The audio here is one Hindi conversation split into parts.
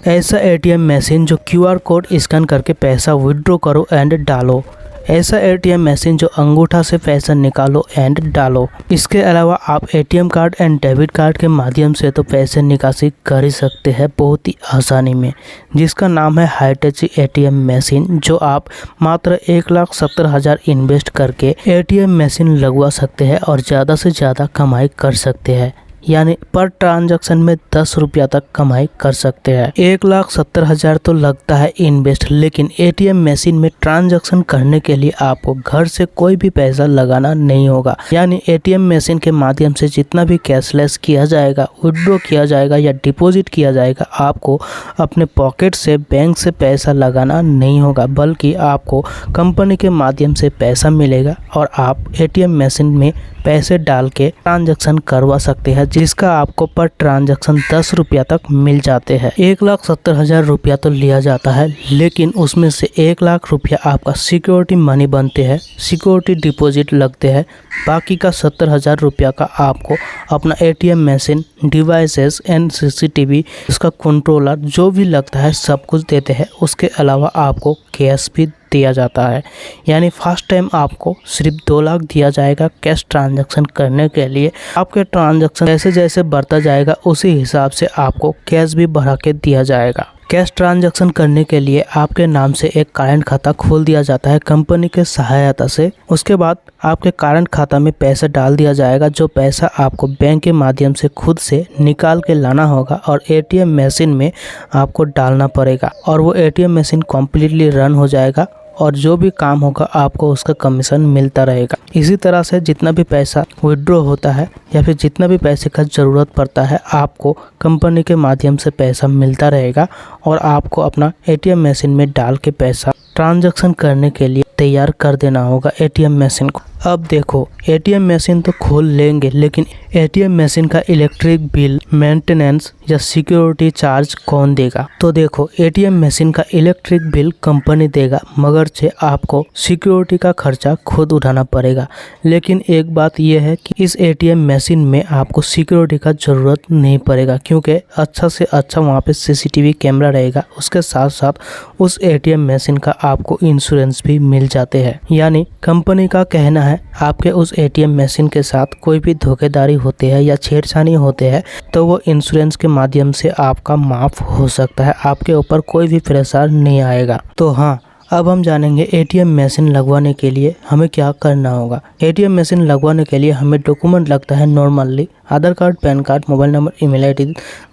ऐसा एटीएम मशीन जो क्यूआर कोड स्कैन करके पैसा विड्रॉ करो एंड डालो। ऐसा एटीएम मशीन जो अंगूठा से पैसा निकालो एंड डालो। इसके अलावा आप ATM card and debit card के माध्यम से तो पैसे निकासी कर ही सकते हैं बहुत ही आसानी में, जिसका नाम है हाईटच एटीएम मशीन, जो आप मात्र 1,70,000 इन्वेस्ट करके एटीएम मशीन लगवा सकते हैं और ज़्यादा से ज़्यादा कमाई कर सकते हैं। यानी पर ट्रांजैक्शन में 10 रुपया तक कमाई कर सकते हैं। 1,70,000 तो लगता है इन्वेस्ट, लेकिन एटीएम मशीन में ट्रांजैक्शन करने के लिए आपको घर से कोई भी पैसा लगाना नहीं होगा। यानी एटीएम मशीन के माध्यम से जितना भी कैशलेस किया जाएगा, विड्रॉ किया जाएगा या डिपॉजिट किया जाएगा, आपको अपने पॉकेट से बैंक से पैसा लगाना नहीं होगा, बल्कि आपको कंपनी के माध्यम से पैसा मिलेगा और आप एटीएम मशीन में पैसे डाल के ट्रांजैक्शन करवा सकते हैं, जिसका आपको पर ट्रांजैक्शन 10 रुपया तक मिल जाते हैं। 1,70,000 रुपया तो लिया जाता है, लेकिन उसमें से 1 लाख रुपया आपका सिक्योरिटी मनी बनते हैं, सिक्योरिटी डिपॉजिट लगते हैं। बाकी का 70,000 रुपया का आपको अपना ATM machine, devices and CCTV, उसका कंट्रोलर जो भी लगता है सब कुछ देते हैं। उसके अलावा आपको कैश भी दिया जाता है। यानी फर्स्ट टाइम आपको सिर्फ 2 लाख दिया जाएगा कैश ट्रांजैक्शन करने के लिए। आपके ट्रांजैक्शन जैसे जैसे बढ़ता जाएगा उसी हिसाब से आपको कैश भी बढ़ा के दिया जाएगा। कैश ट्रांजैक्शन करने के लिए आपके नाम से एक करंट खाता खोल दिया जाता है कंपनी के सहायता से। उसके बाद आपके करंट खाता में पैसा डाल दिया जाएगा, जो पैसा आपको बैंक के माध्यम से खुद से निकाल के लाना होगा और एटीएम मशीन में आपको डालना पड़ेगा और वो एटीएम मशीन कम्प्लीटली रन हो जाएगा और जो भी काम होगा आपको उसका कमीशन मिलता रहेगा। इसी तरह से जितना भी पैसा विड्रॉ होता है या फिर जितना भी पैसे का ज़रूरत पड़ता है, आपको कंपनी के माध्यम से पैसा मिलता रहेगा और आपको अपना एटीएम मशीन में डाल के पैसा ट्रांजैक्शन करने के लिए तैयार कर देना होगा एटीएम मशीन को। अब देखो, एटीएम मशीन तो खोल लेंगे, लेकिन एटीएम मशीन का इलेक्ट्रिक बिल, मेंटेनेंस या सिक्योरिटी चार्ज कौन देगा? तो देखो, एटीएम मशीन का इलेक्ट्रिक बिल कंपनी देगा, मगर से आपको सिक्योरिटी का खर्चा खुद उठाना पड़ेगा। लेकिन एक बात यह है कि इस एटीएम मशीन में आपको सिक्योरिटी का ज़रूरत नहीं पड़ेगा, क्योंकि अच्छा से अच्छा वहाँ पे CCTV कैमरा रहेगा। उसके साथ साथ उस एटीएम मशीन का आपको इंश्योरेंस भी मिल जाते हैं। यानी कंपनी का कहना है आपके उस एटीएम मशीन के साथ कोई भी धोखेधारी होते हैं या छेड़छाड़ी होते हैं तो वो इंश्योरेंस के माध्यम से आपका माफ़ हो सकता है, आपके ऊपर कोई भी प्रेशर नहीं आएगा। तो हाँ, अब हम जानेंगे एटीएम मशीन लगवाने के लिए हमें क्या करना होगा। एटीएम मशीन लगवाने के लिए हमें डॉक्यूमेंट लगता है normally Aadhaar card, PAN card, mobile number, email ID,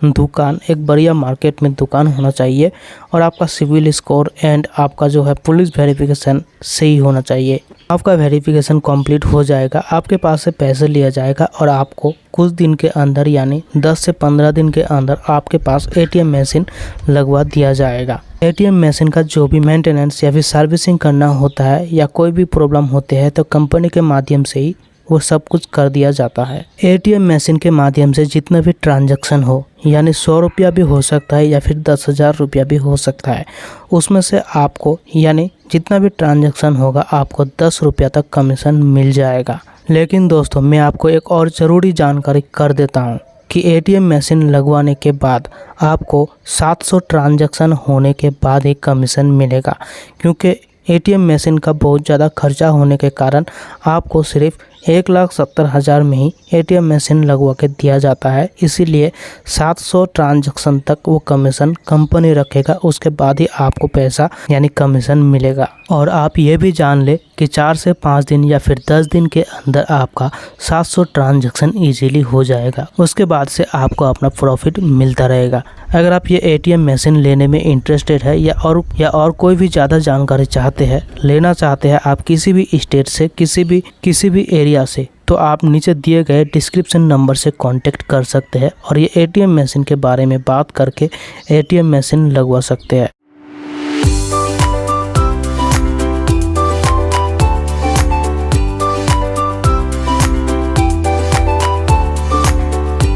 दुकान, एक बढ़िया मार्केट में दुकान होना चाहिए और आपका सिविल स्कोर एंड आपका जो है पुलिस वेरिफिकेशन सही होना चाहिए। आपका वेरिफिकेशन कंप्लीट हो जाएगा, आपके पास से पैसे लिया जाएगा और आपको कुछ दिन के अंदर यानी 10 से 15 दिन के अंदर आपके पास एटीएम मशीन लगवा दिया जाएगा। एटीएम मशीन का जो भी मेंटेनेंस या फिर सर्विसिंग करना होता है या कोई भी प्रॉब्लम होते हैं तो कंपनी के माध्यम से ही वो सब कुछ कर दिया जाता है। एटीएम मशीन के माध्यम से जितना भी ट्रांजैक्शन हो, यानी 100 रुपया भी हो सकता है या फिर 10,000 रुपया भी हो सकता है, उसमें से आपको यानी जितना भी ट्रांजैक्शन होगा आपको 10 रुपया तक कमीशन मिल जाएगा। लेकिन दोस्तों, मैं आपको एक और ज़रूरी जानकारी कर देता हूँ कि एटीएम मशीन लगवाने के बाद आपको 700 ट्रांजैक्शन होने के बाद ही कमीशन मिलेगा, क्योंकि एटीएम मशीन का बहुत ज़्यादा खर्चा होने के कारण आपको सिर्फ 1,70,000 में ही एटीएम मशीन लगवा के दिया जाता है। इसीलिए 700 ट्रांजैक्शन तक वो कमीशन कंपनी रखेगा, उसके बाद ही आपको पैसा यानी कमीशन मिलेगा। और आप ये भी जान ले कि 4 से 5 दिन या फिर 10 दिन के अंदर आपका 700 ट्रांजैक्शन इजीली हो जाएगा। उसके बाद से आपको अपना प्रॉफिट मिलता रहेगा। अगर आप ये एटीएम मशीन लेने में इंटरेस्टेड है या और कोई भी ज़्यादा जानकारी चाहते हैं, लेना चाहते हैं आप किसी भी स्टेट से, किसी भी एरिया से, तो आप नीचे दिए गए डिस्क्रिप्शन नंबर से कांटेक्ट कर सकते हैं और ये एटीएम मशीन के बारे में बात करके एटीएम मशीन लगवा सकते हैं।